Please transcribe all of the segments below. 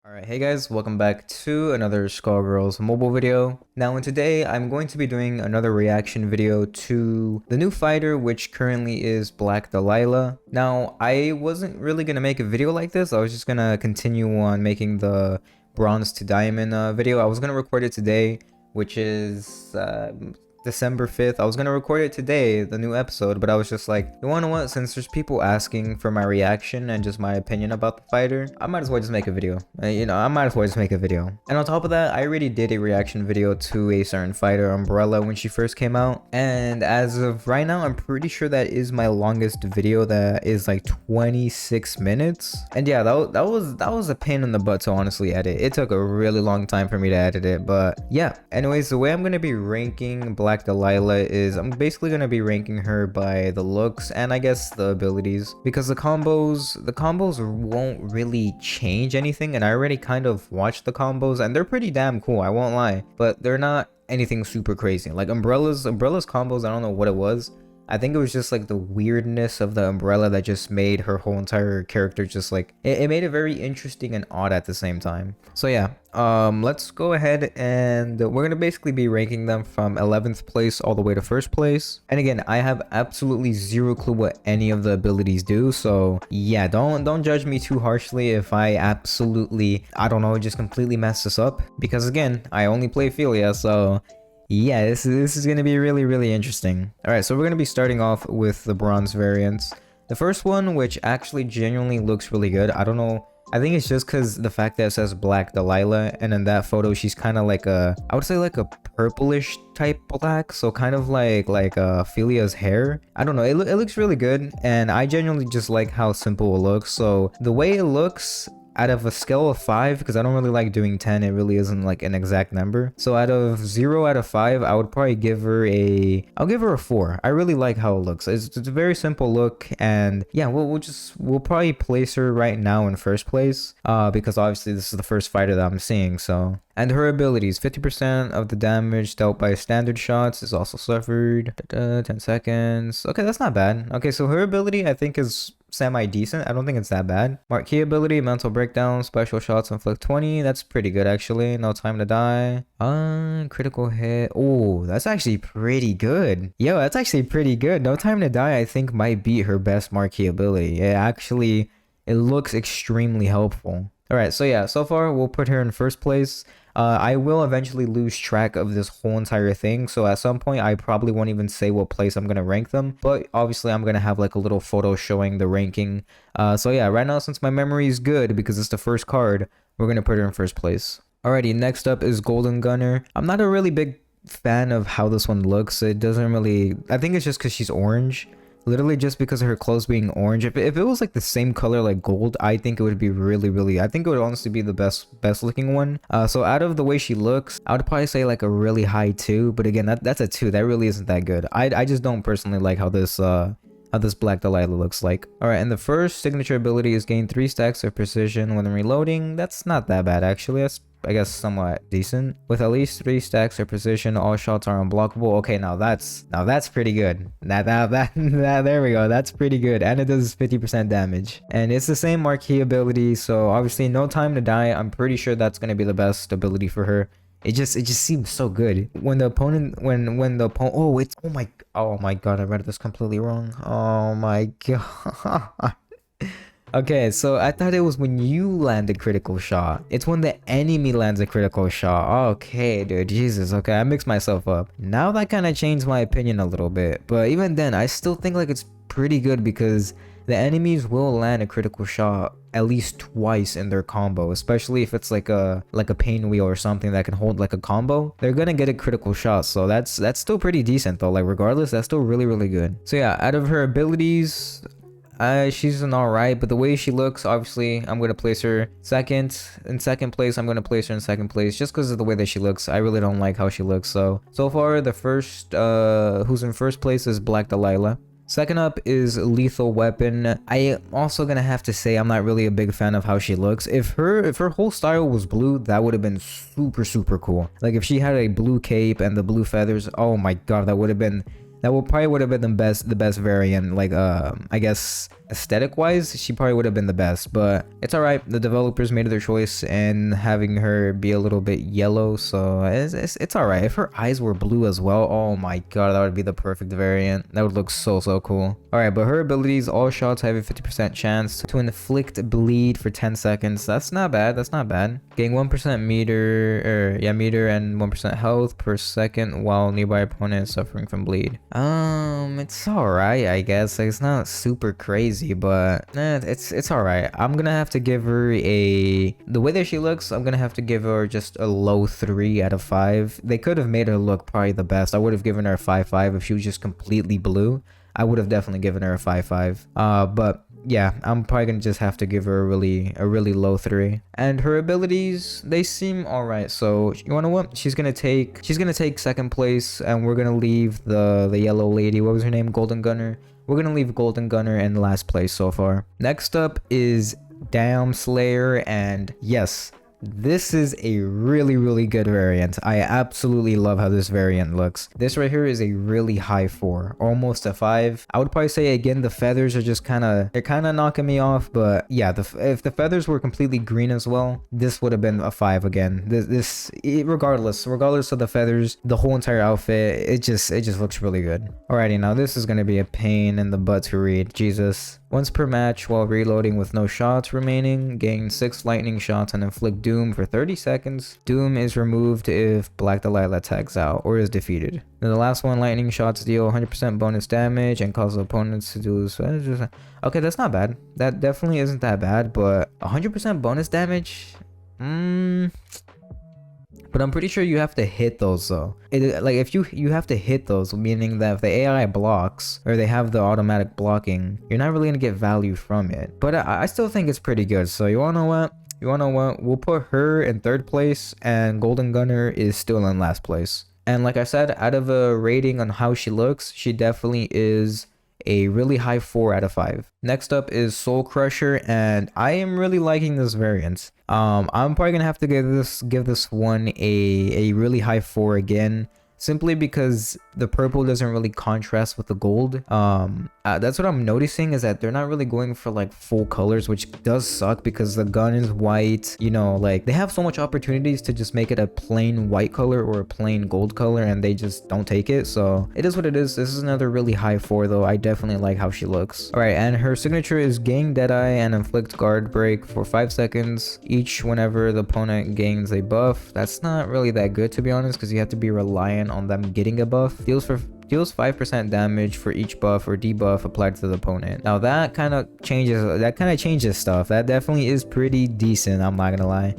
Alright, hey guys, welcome back to another Skullgirls mobile video. Now today I'm going to be doing another reaction video to the new fighter, which currently is Black Dahlia. Now, I wasn't really going to make a video like this. I was just going to continue on making the bronze to diamond video. I was going to record it today, which is December 5th. I was going to record it today, the new episode, but I was just like, you wanna know what, since there's people asking for my reaction and just my opinion about the fighter, I might as well just make a video. I might as well just make a video. And on top of that, I already did a reaction video to a certain fighter, Umbrella, when she first came out. And as of right now, I'm pretty sure that is my longest video, that is like 26 minutes. And yeah, that was a pain in the butt to honestly edit. It took a really long time for me to edit it, but yeah. Anyways, the way I'm gonna be ranking Black Dahlia is I'm basically going to be ranking her by the looks and I guess the abilities, because the combos won't really change anything, and I already kind of watched the combos and they're pretty damn cool, I won't lie, but they're not anything super crazy. Like Umbrella's combos, I don't know what it was. I think it was just like the weirdness of the umbrella that just made her whole entire character just like it made it very interesting and odd at the same time. So yeah, let's go ahead and we're gonna basically be ranking them from 11th place all the way to 1st place. And again, I have absolutely zero clue what any of the abilities do, so yeah, don't judge me too harshly if I absolutely, I don't know, just completely mess this up, because again, I only play Philia, so yeah, this is going to be really interesting. Alright, so we're going to be starting off with the bronze variants. The first one, which actually genuinely looks really good. I don't know. I think it's just because the fact that it says Black Dahlia, and in that photo, she's kind of like I would say like a purplish type black. So kind of like Philia's hair. I don't know. It looks really good. And I genuinely just like how simple it looks. So the way it looks, out of a scale of 5, because I don't really like doing 10, it really isn't like an exact number. So out of 0 out of 5, I would probably give her I'll give her a 4. I really like how it looks. It's a very simple look, and yeah, we'll probably place her right now in 1st place, because obviously this is the first fighter that I'm seeing. So, and her abilities, 50% of the damage dealt by standard shots is also suffered. 10 seconds. Okay, that's not bad. Okay, so her ability I think is semi-decent. I don't think it's that bad. Marquee ability, mental breakdown, special shots inflict 20. That's pretty good actually. No time to die. Critical hit. Oh, that's actually pretty good. Yo, that's actually pretty good. No time to die I think might beat her best marquee ability. It looks extremely helpful. Alright, so yeah, so far we'll put her in 1st place. I will eventually lose track of this whole entire thing, so at some point I probably won't even say what place I'm gonna rank them, but obviously I'm gonna have like a little photo showing the ranking. So yeah, right now, since my memory is good because it's the first card, we're gonna put her in 1st place. Alrighty, next up is Golden Gunner. I'm not a really big fan of how this one looks. It doesn't really, I think it's just because she's orange. Literally just because of her clothes being orange. If it was like the same color like gold, I think it would be really, I think it would honestly be the best looking one. So out of the way she looks, I would probably say like a really high 2, but again, that's a 2. That really isn't that good. I just don't personally like how this Black Dahlia looks like. Alright, and the first signature ability is gain 3 stacks of precision when reloading. That's not that bad actually. That's, I guess, somewhat decent. With at least 3 stacks of precision, all shots are unblockable. Okay, now that's pretty good. There we go. That's pretty good, and it does 50% damage. And it's the same marquee ability, so obviously no time to die. I'm pretty sure that's gonna be the best ability for her. It just seems so good when the opponent oh my god, I read this completely wrong. Oh my god. Okay, so I thought it was when you land a critical shot. It's when the enemy lands a critical shot. Okay, dude, Jesus. Okay, I mixed myself up. Now that kind of changed my opinion a little bit. But even then, I still think like it's pretty good because the enemies will land a critical shot at least twice in their combo, especially if it's like a pain wheel or something that can hold like a combo. They're gonna get a critical shot, so that's still pretty decent though. Like regardless, that's still really good. So yeah, out of her abilities, she's an alright, but the way she looks, obviously I'm gonna place her second. In 2nd place, I'm gonna place her in 2nd place just because of the way that she looks. I really don't like how she looks. So far the first who's in 1st place is Black Dahlia. Second up is Lethal Weapon. I also gonna have to say I'm not really a big fan of how she looks. If her whole style was blue, that would have been super cool. Like if she had a blue cape and the blue feathers, oh my god, that would probably have been the best variant. Like I guess aesthetic wise, she probably would have been the best, but it's all right. The developers made their choice and having her be a little bit yellow, so it's all right. If her eyes were blue as well, oh my god, that would be the perfect variant. That would look so cool. All right, but her abilities, all shots have a 50% chance to inflict bleed for 10 seconds. That's not bad. That's not bad. Gain 1% meter and 1% health per second while nearby opponent is suffering from bleed. It's all right, I guess. Like, it's not super crazy, but it's all right. I'm gonna have to give her the way that she looks, I'm gonna have to give her just a low 3 out of 5. They could have made her look probably the best. I would have given her a 5.5 if she was just completely blue. I would have definitely given her a 5.5. But yeah, I'm probably gonna just have to give her a really low 3. And her abilities, they seem all right. So you wanna what? She's gonna take second place, and we're gonna leave the yellow lady. What was her name? Golden Gunner. We're gonna leave Golden Gunner in last place so far. Next up is Dam Slayer, and yes, this is a really good variant. I absolutely love how this variant looks. This right here is a really high 4, almost a 5. I would probably say again, the feathers are just they're kind of knocking me off, but yeah, if the feathers were completely green as well, this would have been a 5 again. Regardless of the feathers, the whole entire outfit, it just looks really good. Alrighty, now this is gonna be a pain in the butt to read. Jesus. Once per match, while reloading with no shots remaining, gain 6 lightning shots and inflict Doom for 30 seconds. Doom is removed if Black Dahlia tags out or is defeated. Then the last one, lightning shots deal 100% bonus damage and cause opponents to do this. Okay, that's not bad. That definitely isn't that bad, but 100% bonus damage? But I'm pretty sure you have to hit those though. Like if you have to hit those, meaning that if the AI blocks or they have the automatic blocking, you're not really gonna get value from it. But I still think it's pretty good. So you wanna know what? We'll put her in 3rd place and Golden Gunner is still in last place. And like I said, out of a rating on how she looks, she definitely is a really high 4 out of 5. Next up is Soul Crusher, and I am really liking this variant. I'm probably gonna have to give this one a really high 4 again, simply because the purple doesn't really contrast with the gold. That's what I'm noticing, is that they're not really going for like full colors, which does suck because the gun is white. You know, like they have so much opportunities to just make it a plain white color or a plain gold color, and they just don't take it. So it is what it is. This is another really high 4 though. I definitely like how she looks. All right, and her signature is gain Deadeye and inflict guard break for 5 seconds each whenever the opponent gains a buff. That's not really that good, to be honest, because you have to be reliant on them getting a buff. Deals 5% damage for each buff or debuff applied to the opponent. Now that kind of changes stuff. That definitely is pretty decent, I'm not gonna lie.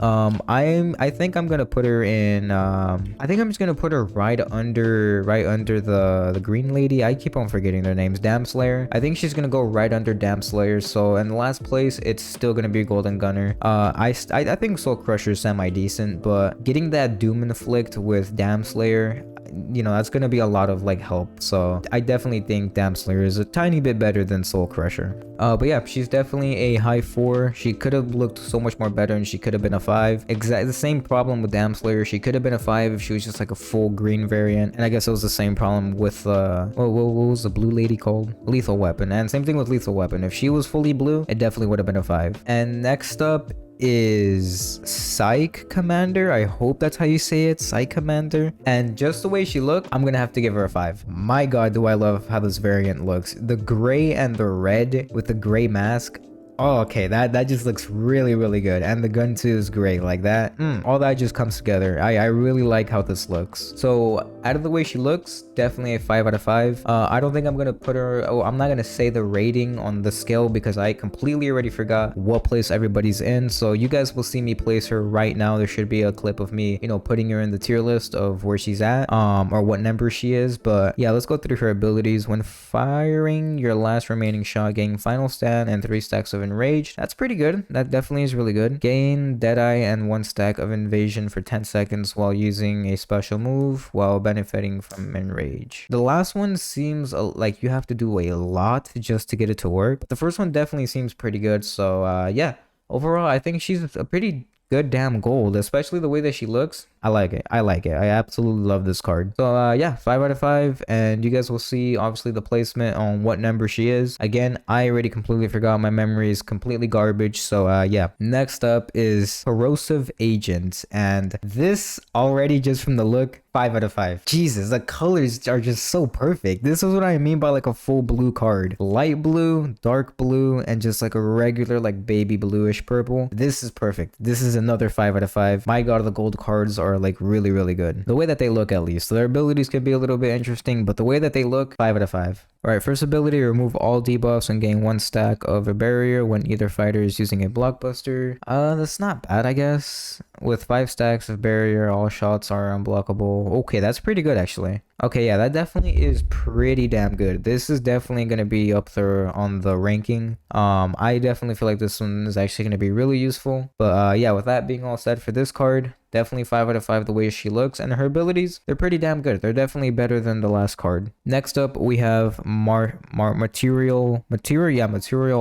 I think I'm gonna put her in I think I'm just gonna put her right under the green lady. I keep on forgetting their names. Dam Slayer. I think she's gonna go right under Dam Slayer. So in last place, it's still gonna be Golden Gunner. I think Soul Crusher is semi decent, but getting that Doom Inflict with Dam Slayer, you know, that's gonna be a lot of like help. So I definitely think Dam Slayer is a tiny bit better than Soul Crusher. But yeah, she's definitely a high 4. She could have looked so much more better, and she could have been a 5. Exactly the same problem with Dam Slayer. She could have been a 5 if she was just like a full green variant, and I guess it was the same problem with what was the blue lady called? Lethal Weapon. And same thing with Lethal Weapon. If she was fully blue, it definitely would have been a 5. And next up is Psych Commander. I hope that's how you say it, Psych Commander. And just the way she looked, I'm gonna have to give her a 5. My god, do I love how this variant looks. The gray and the red with the gray mask. Oh, okay, that just looks really good. And the gun too is great. Like that, all that just comes together. I really like how this looks. So out of the way she looks, definitely a 5 out of 5. I don't think I'm gonna put her, I'm not gonna say the rating on the scale because I completely already forgot what place everybody's in. So you guys will see me place her right now. There should be a clip of me, you know, putting her in the tier list of where she's at, or what number she is. But yeah, let's go through her abilities. When firing your last remaining shot, gain final stand and 3 stacks of enraged. That's pretty good. That definitely is really good. Gain Deadeye and 1 stack of invasion for 10 seconds while using a special move while benefiting from enrage. The last one seems like you have to do a lot just to get it to work, but the first one definitely seems pretty good. So yeah, overall I think she's a pretty good damn gold, especially the way that she looks. I like it. I like it. I absolutely love this card. So yeah, 5 out of 5. And you guys will see obviously the placement on what number she is. Again, I already completely forgot. My memory is completely garbage. So yeah. Next up is Corrosive Agent. And this already, just from the look, 5 out of 5. Jesus, the colors are just so perfect. This is what I mean by like a full blue card. Light blue, dark blue, and just like a regular like baby bluish purple. This is perfect. This is another 5 out of 5. My god, the gold cards are like really, really good. The way that they look, at least. So their abilities could be a little bit interesting, but the way that they look, 5 out of 5. Alright, first ability, remove all debuffs and gain 1 stack of a barrier when either fighter is using a blockbuster. That's not bad, I guess. With 5 stacks of barrier, all shots are unblockable. Okay, that's pretty good actually. Okay, yeah, that definitely is pretty damn good. This is definitely going to be up there on the ranking. I definitely feel like this one is actually going to be really useful. But yeah, with that being all said for this card, definitely 5 out of 5 the way she looks, and her abilities, they're pretty damn good. They're definitely better than the last card. Next up, we have Material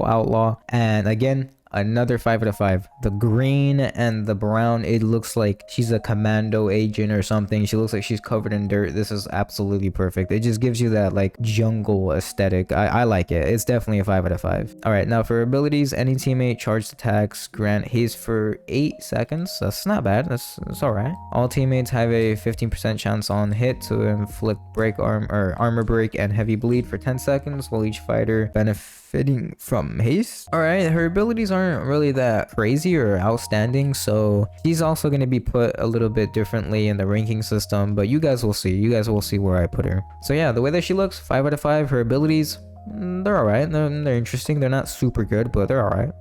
Outlaw, and again, another 5 out of 5. The green and the brown, it looks like she's a commando agent or something. She looks like she's covered in dirt. This is absolutely perfect. It just gives you that like jungle aesthetic. I like it. It's definitely a 5 out of 5. All right, now for abilities, any teammate charged attacks grant haste for 8 seconds. That's not bad. That's all right. All teammates have a 15% chance on hit to inflict armor break and heavy bleed for 10 seconds, while each fighter benefiting from haste. All right, her abilities aren't really that crazy or outstanding, so she's also going to be put a little bit differently in the ranking system, but you guys will see. You guys will see where I put her. So yeah, the way that she looks, 5 out of 5. Her abilities, they're all right. They're interesting. They're not super good, but they're all right.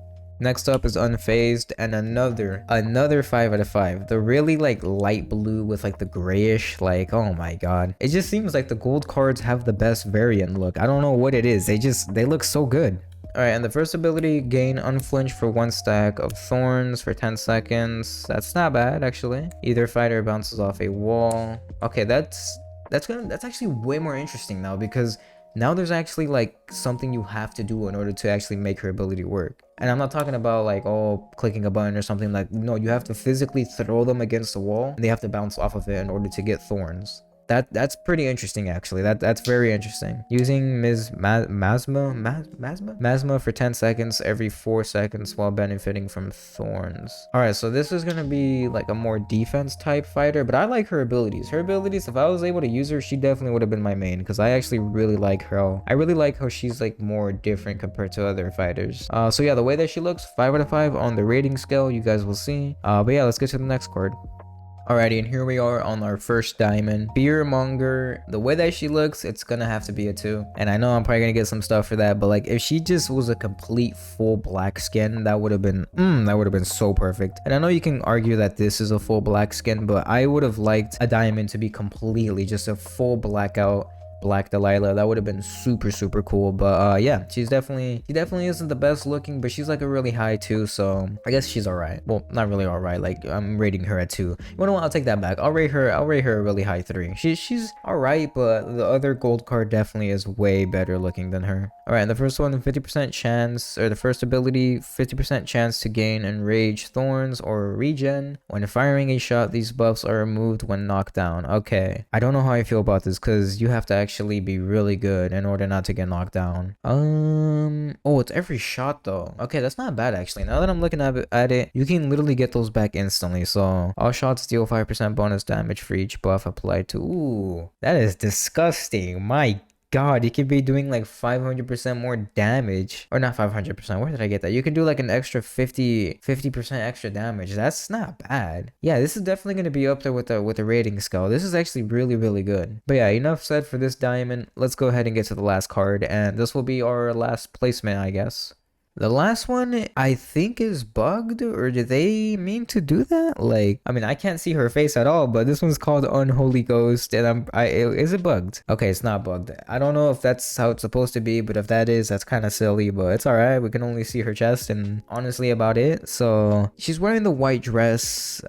Next up is Unfazed, and another 5 out of 5. The really like light blue with like the grayish, like, oh my god. It just seems like the gold cards have the best variant look. I don't know what it is. They look so good. Alright, and the first ability, gain unflinch for 1 stack of thorns for 10 seconds. That's not bad actually. Either fighter bounces off a wall. Okay, that's actually way more interesting now, because now there's actually like something you have to do in order to actually make her ability work. And I'm not talking about like, oh, clicking a button or something. Like, no, you have to physically throw them against the wall and they have to bounce off of it in order to get thorns. That's pretty interesting actually. That's very interesting. Using Masma for 10 seconds every 4 seconds while benefiting from thorns. Alright, so this is gonna be like a more defense type fighter, but I like her abilities. Her abilities, if I was able to use her, she definitely would have been my main, because I actually really like her. I really like how she's like more different compared to other fighters. So yeah, the way that she looks, 5 out of 5 on the rating scale, you guys will see. But yeah, let's get to the next card. Alrighty, and here we are on our first diamond. Fearmonger. The way that she looks, it's gonna have to be a 2. And I know I'm probably gonna get some stuff for that, but like if she just was a complete full black skin, that would have been so perfect. And I know you can argue that this is a full black skin, but I would have liked a diamond to be completely just a full blackout Black Dahlia. That would have been super cool. But yeah, she definitely isn't the best looking, but she's like a really high 2, so I guess she's all right. Well, not really all right. Like, I'm rating her at 2. You know what, I'll take that back. I'll rate her a really high 3. She's all right, but the other gold card definitely is way better looking than her. All right, and the first one, 50% chance, or the first ability, 50% chance to gain enraged thorns or regen. When firing a shot, these buffs are removed when knocked down. Okay, I don't know how I feel about this, because you have to actually be really good in order not to get knocked down. Oh, it's every shot though. Okay, that's not bad actually. Now that I'm looking at it, you can literally get those back instantly. So all shots deal 5% bonus damage for each buff applied to. Ooh, that is disgusting. My god, you could be doing like 500% more damage, or not 500%. Where did I get that? You can do like an extra 50% extra damage. That's not bad. Yeah, this is definitely going to be up there with the rating scale. This is actually really good. But yeah, enough said for this diamond. Let's go ahead and get to the last card, and this will be our last placement, I guess. The last one, I think, is bugged, or did they mean to do that? Like, I mean, I can't see her face at all, but this one's called Unholy Ghost, and is it bugged? Okay, it's not bugged. I don't know if that's how it's supposed to be, but if that is, that's kind of silly, but it's alright. We can only see her chest, and honestly about it. So, she's wearing the white dress.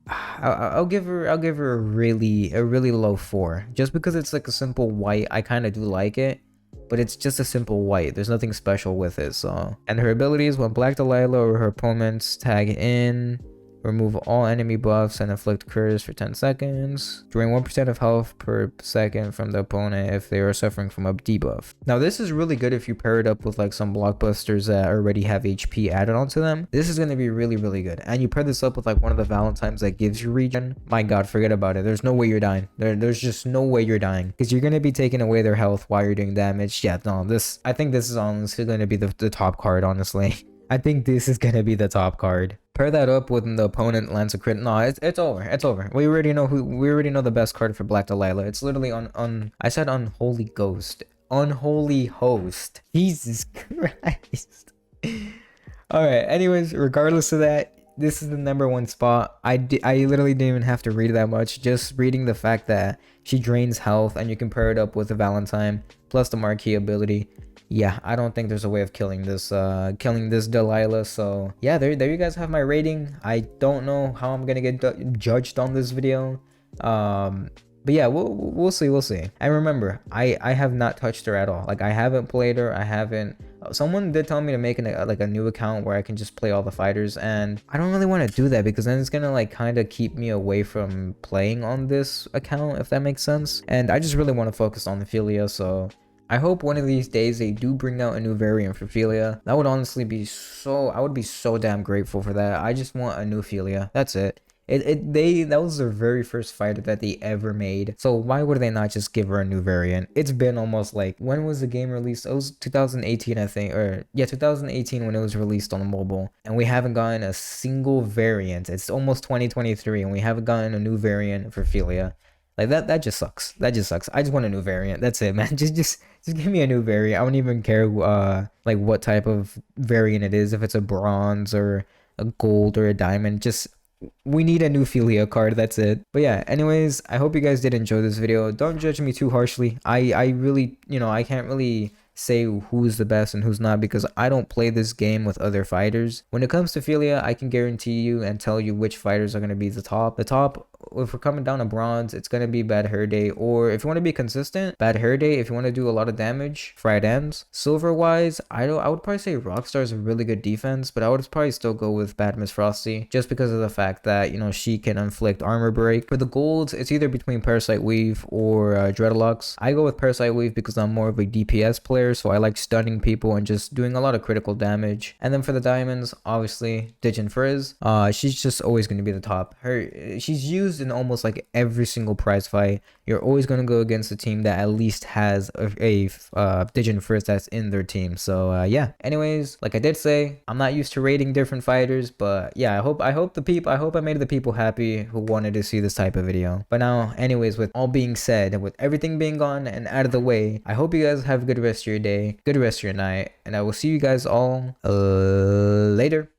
I'll give her a really low 4, just because it's like a simple white. I kind of do like it, but it's just a simple white. There's nothing special with it. So, and her abilities, when Black Dahlia or her opponents tag in, Remove all enemy buffs and inflict cures for 10 seconds. Drain 1% of health per second from the opponent if they are suffering from a debuff. Now this is really good if you pair it up with like some blockbusters that already have HP added onto them. This is going to be really good. And you pair this up with like one of the Valentines that gives you regen. My god, forget about it. There's no way you're dying. There's just no way you're dying, because you're going to be taking away their health while you're doing damage. Yeah, no, I think this is honestly going to be the top card, honestly. I think this is going to be the top card. Pair that up when the opponent lands a crit. No, it's over. It's over. We already know the best card for Black Dahlia. It's literally I said Unholy Ghost. Unholy Host. Jesus Christ. Alright, anyways, regardless of that, this is the #1 spot. I literally didn't even have to read that much. Just reading the fact that she drains health and you can pair it up with the Valentine plus the Marquee ability. Yeah, I don't think there's a way of killing this Dahlia. So yeah, there you guys have my rating. I don't know how I'm gonna get judged on this video, but yeah, we'll see. And remember, I have not touched her at all. Like, I haven't played her. I haven't. Someone did tell me to make a new account where I can just play all the fighters, and I don't really want to do that because then it's gonna like kind of keep me away from playing on this account, if that makes sense. And I just really want to focus on the Philia. So I hope one of these days they do bring out a new variant for Philia. That would honestly be I would be so damn grateful for that. I just want a new Philia. That's it. That was their very first fighter that they ever made. So why would they not just give her a new variant? It's been almost like, when was the game released? It was 2018, I think, or yeah, 2018 when it was released on the mobile. And we haven't gotten a single variant. It's almost 2023 and we haven't gotten a new variant for Philia. Like, that just sucks. That just sucks. I just want a new variant. That's it, man. Just give me a new variant. I don't even care like what type of variant it is, if it's a bronze or a gold or a diamond. Just, we need a new Philia card. That's it. But yeah, anyways, I hope you guys did enjoy this video. Don't judge me too harshly. I really, I can't really say who's the best and who's not because I don't play this game with other fighters. When it comes to Philia, I can guarantee you and tell you which fighters are going to be the top. The top, if we're coming down to bronze, it's going to be Bad Hair Day, or if you want to be consistent, Bad Hair Day. If you want to do a lot of damage, Fried Ends. Silver wise, I would probably say Rockstar is a really good defense, but I would probably still go with Bad Miss Frosty just because of the fact that, she can inflict armor break. For the golds, it's either between Parasite Weave or Dreadlocks. I go with Parasite Weave because I'm more of a DPS player, so I like stunning people and just doing a lot of critical damage. And then for the diamonds, obviously Digin Frizz. She's just always going to be the top. She's used in almost like every single prize fight. You're always going to go against a team that at least has a Digin Frizz that's in their team. So yeah, anyways, like I did say, I'm not used to rating different fighters, but yeah, I hope I made the people happy who wanted to see this type of video. But now, anyways, with all being said, with everything being gone and out of the way, I hope you guys have a good rest of your day, good rest of your night, and I will see you guys all later.